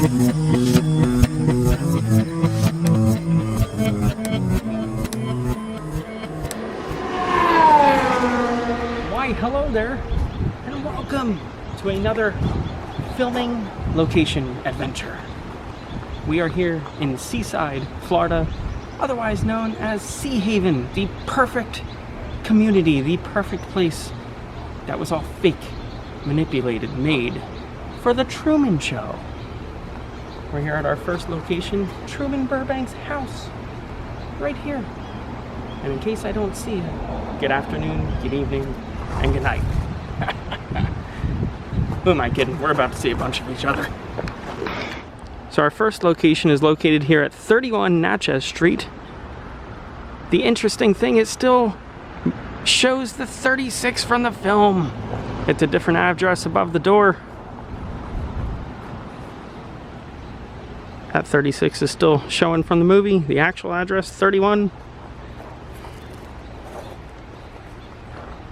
Why, hello there, and welcome to another filming location adventure. We are here in Seaside, Florida, otherwise known as Seahaven, the perfect community, the perfect place that was all fake, manipulated, made for the Truman Show. We're here at our first location, Truman Burbank's house, right here. And in case I don't see you, good afternoon, good evening, and good night. Who am I kidding? We're about to see a bunch of each other. So our first location is located here at 31 Natchez Street. The interesting thing, it still shows the 36 from the film. It's a different address above the door. That 36 is still showing from the movie. The actual address, 31.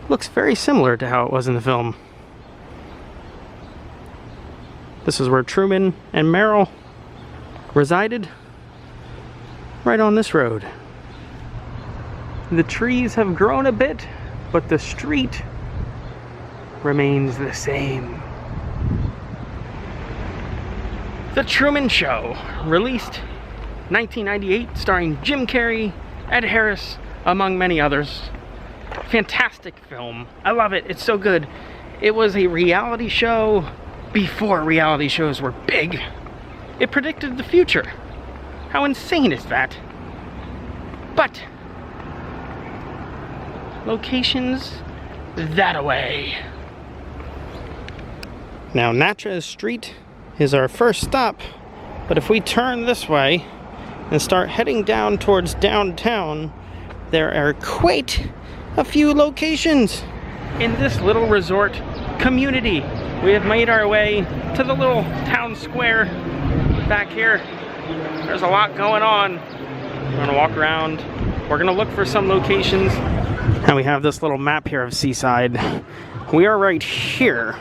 Looks very similar to how it was in the film. This is where Truman and Meryl resided, right on this road. The trees have grown a bit, but the street remains the same. The Truman Show, released 1998, starring Jim Carrey, Ed Harris, among many others. Fantastic film. I love it. It's so good. It was a reality show before reality shows were big. It predicted the future. How insane is that? But locations that-a-way. Now Natchez Street is our first stop, but if we turn this way and start heading down towards downtown, there are quite a few locations in this little resort community. We have made our way to the little town square back here. There's a lot going on. We're gonna walk around. We're gonna look for some locations. And we have this little map here of Seaside. We are right here.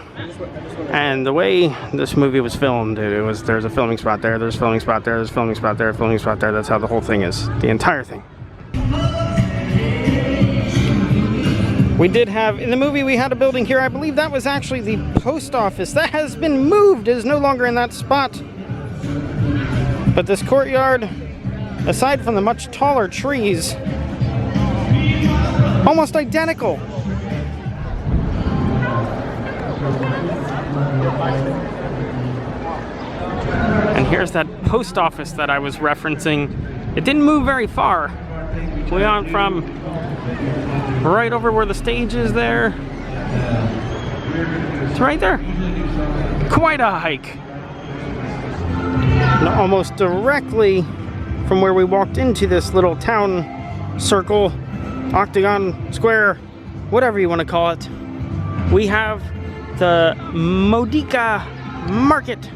And the way this movie was filmed, there's a filming spot there, there's a filming spot there, there's a filming spot there, filming spot there. That's how the whole thing is. The entire thing. We did have, in the movie we had a building here, I believe that was actually the post office. That has been moved, it is no longer in that spot. But this courtyard, aside from the much taller trees, almost identical. And here's that post office that I was referencing. It didn't move very far. We went from right over where the stage is there. It's right there. Quite a hike. And almost directly from where we walked into this little town circle, octagon, square, whatever you want to call it, we have the Modica Market.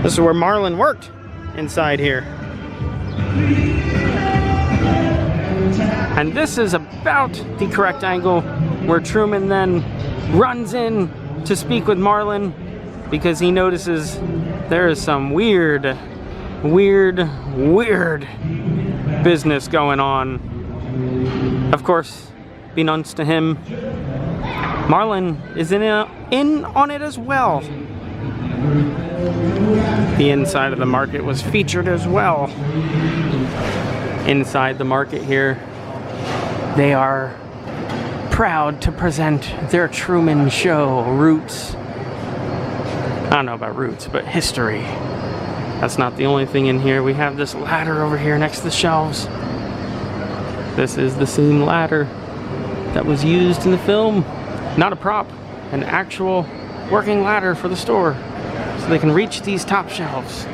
This is where Marlon worked, inside here. And this is about the correct angle where Truman then runs in to speak with Marlon because he notices there is some weird business going on. Of course, beknownst to him, Marlon is in on it as well. The inside of the market was featured as well. Inside the market here, they are proud to present their Truman Show roots. I don't know about roots, but history. That's not the only thing in here. We have this ladder over here next to the shelves. This is the same ladder that was used in the film. Not a prop, an actual working ladder for the store, so they can reach these top shelves.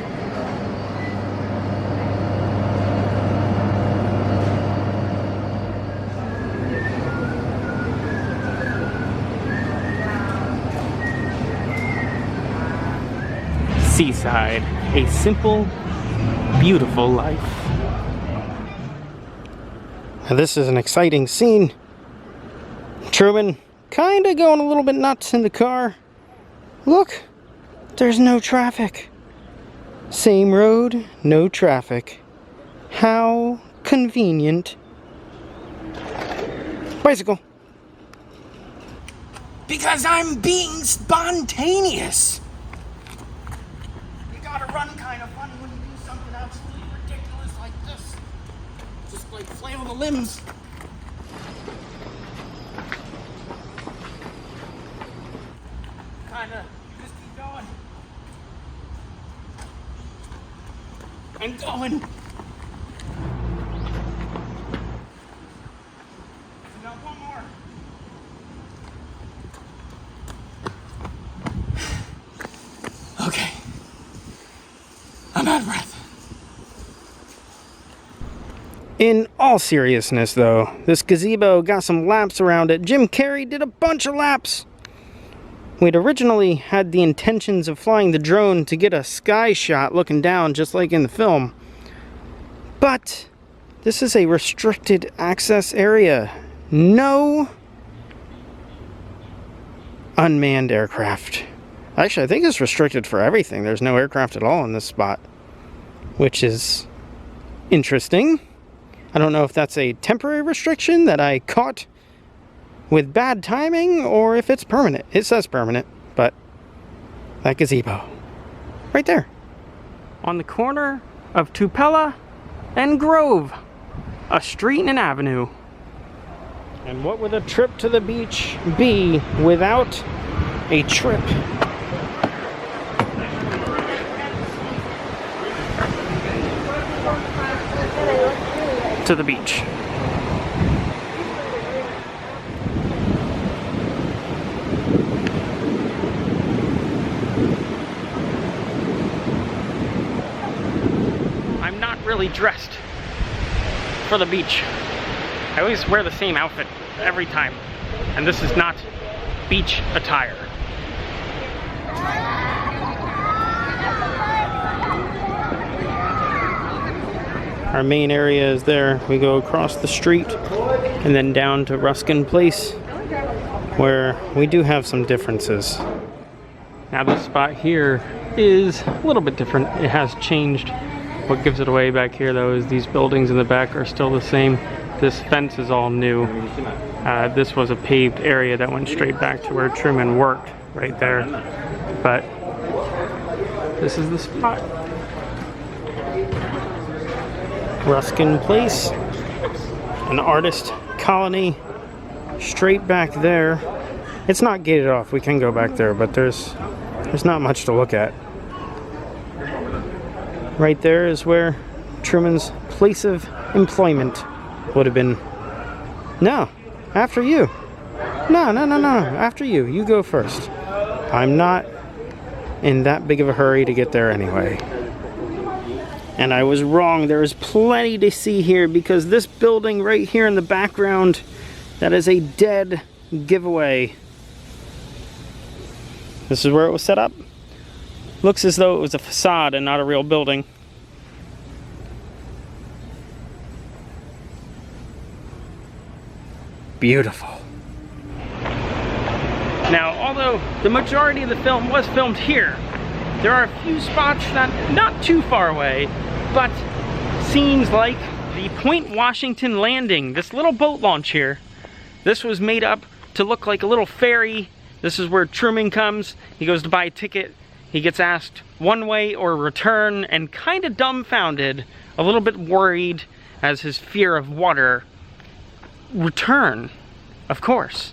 Seaside, a simple, beautiful life. Now this is an exciting scene. Truman kind of going a little bit nuts in the car. Look, there's no traffic. Same road, no traffic. How convenient. Bicycle. Because I'm being spontaneous. You gotta run kind of funny when you do something absolutely ridiculous like this. Just like flail the limbs. Kinda, just keep going. I'm going. Now one more. Okay. I'm out of breath. In all seriousness, though, this gazebo got some laps around it. Jim Carrey did a bunch of laps. We'd originally had the intentions of flying the drone to get a sky shot looking down, just like in the film. But this is a restricted access area. No unmanned aircraft. Actually, I think it's restricted for everything. There's no aircraft at all in this spot, which is interesting. I don't know if that's a temporary restriction that I caught with bad timing or if it's permanent. It says permanent, but that gazebo right there on the corner of Tupelo and Grove, a street and an avenue. And what would a trip to the beach be without a trip to the beach? I'm not really dressed for the beach. I always wear the same outfit every time, and this is not beach attire. Our main area is there. We go across the street and then down to Ruskin Place, where we do have some differences. Now this spot here is a little bit different. It has changed. What gives it away back here though is these buildings in the back are still the same. This fence is all new. This was a paved area that went straight back to where Truman worked, right there. But this is the spot. Ruskin Place, an artist colony, straight back there. It's not gated off, we can go back there, but there's not much to look at. Right there is where Truman's place of employment would have been. No, after you. No, after you. You go first. I'm not in that big of a hurry to get there anyway. And I was wrong. There is plenty to see here because this building right here in the background, that is a dead giveaway. This is where it was set up. Looks as though it was a facade and not a real building. Beautiful. Now, although the majority of the film was filmed here, there are a few spots that not too far away, but scenes like the Point Washington landing, this little boat launch here. This was made up to look like a little ferry. This is where Truman comes. He goes to buy a ticket. He gets asked one way or return, and kind of dumbfounded, a little bit worried as his fear of water. Return, of course.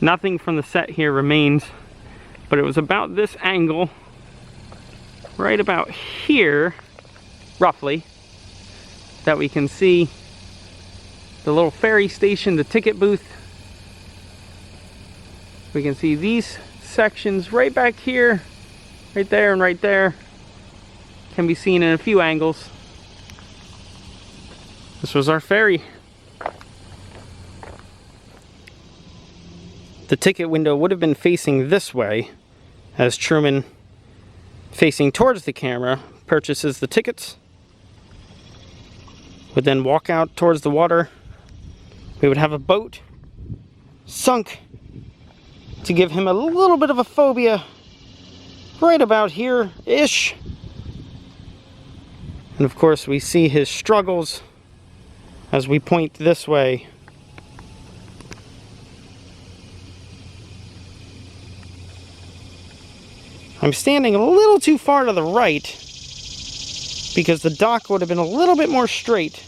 Nothing from the set here remains, but it was about this angle, right about here, roughly, that we can see the little ferry station, the ticket booth. We can see these sections right back here, right there and right there. Can be seen in a few angles. This was our ferry. The ticket window would have been facing this way, as Truman, facing towards the camera, purchases the tickets, would then walk out towards the water. We would have a boat sunk to give him a little bit of a phobia right about here-ish. And of course we see his struggles as we point this way. I'm standing a little too far to the right because the dock would have been a little bit more straight.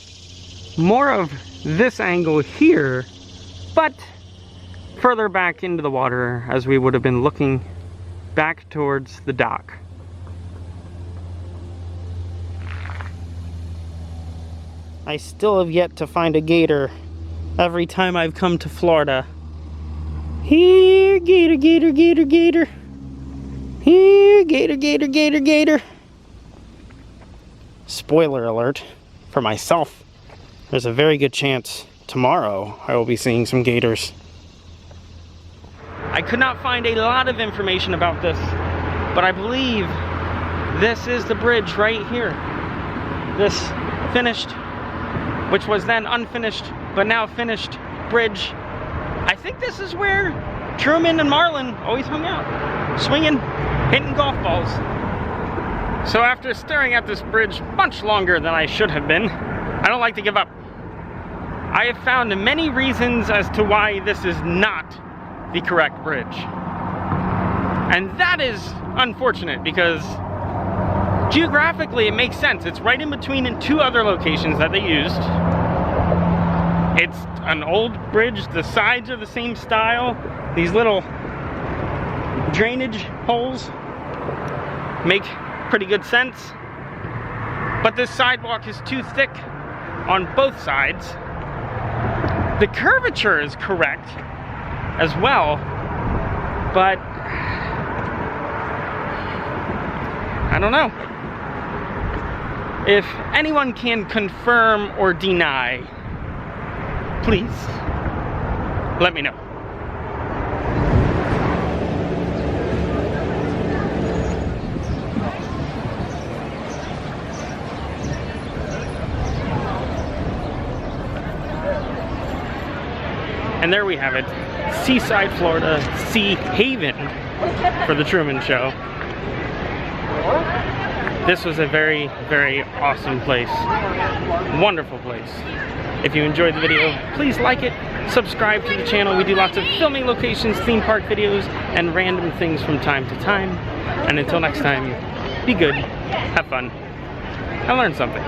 More of this angle here, but further back into the water as we would have been looking back towards the dock. I still have yet to find a gator every time I've come to Florida. Here, gator, gator, gator, gator. Here, gator, gator, gator, gator. Spoiler alert for myself. There's a very good chance tomorrow I will be seeing some gators. I could not find a lot of information about this, but I believe this is the bridge right here. This finished, which was then unfinished, but now finished bridge. I think this is where Truman and Marlin always hung out, swinging, hitting golf balls. So after staring at this bridge much longer than I should have been, I don't like to give up. I have found many reasons as to why this is not the correct bridge. And that is unfortunate because geographically it makes sense. It's right in between two other locations that they used. It's an old bridge, the sides are the same style. These little drainage holes make pretty good sense. But this sidewalk is too thick on both sides. The curvature is correct as well, but I don't know. If anyone can confirm or deny, please let me know. And there we have it, Seaside Florida, Seahaven for the Truman Show. This was a very, very awesome place. Wonderful place. If you enjoyed the video, please like it, subscribe to the channel. We do lots of filming locations, theme park videos, and random things from time to time. And until next time, be good, have fun, and learn something.